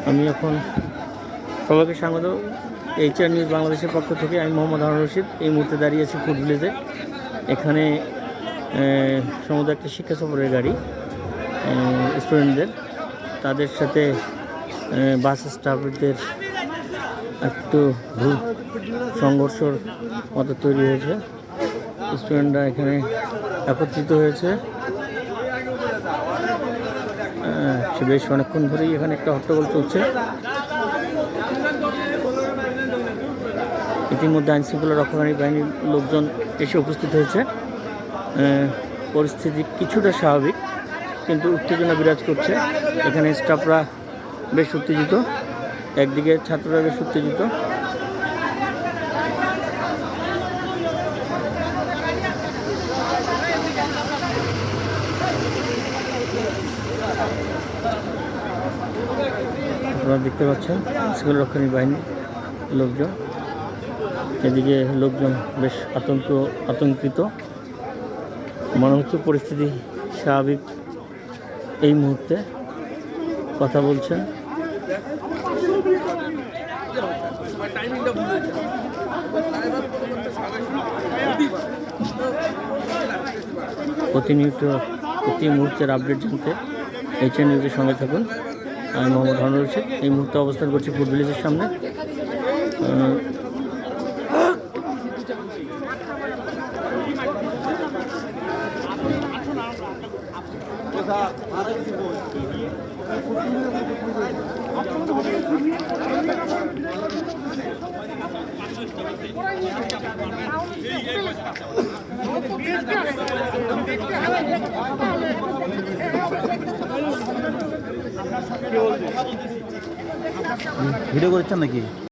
আমি এখন সবাইকে স্বাগত এইচআর নিউজ বাংলাদেশের পক্ষ থেকে। আমি মোহাম্মদ হারুন রশিদ। এই মুহূর্তে দাঁড়িয়ে আছি ফুড ভিলেজে। এখানে সমুদ্র একটা শিক্ষা সফরের গাড়ি, স্টুডেন্টদের, তাদের সাথে বাস স্টাফদের একটু সংঘর্ষর মতো তৈরি হয়েছে। স্টুডেন্টরা এখানে একত্রিত হয়েছে। বেশ অনেকক্ষণ ধরেই এখানে একটা হট্টগোল চলছে। ইতিমধ্যে আইনশৃঙ্খলা রক্ষাকারী বাহিনীর লোকজন এসে উপস্থিত হয়েছে। পরিস্থিতি কিছুটা স্বাভাবিক, কিন্তু উত্তেজনা বিরাজ করছে। এখানে স্টাফরা বেশ উত্তেজিত, একদিকে ছাত্ররা বেশ উত্তেজিত। আপনারা দেখতে পাচ্ছেন আইনশৃঙ্খলা রক্ষাকারী বাহিনীর লোকজন, এদিকে লোকজন বেশ আতঙ্কিত। মনে হচ্ছে পরিস্থিতি স্বাভাবিক এই মুহূর্তে। কথা বলছেন প্রতি মুহূর্তের আপডেট জানতে এইচআর নিউজের সঙ্গে থাকুন। আমি মোহাম্মদ হারুন রশিদ। এই মুহূর্তে অবস্থান করছি ফুড ভিলেজের সামনে। ভিডিও করছেন নাকি?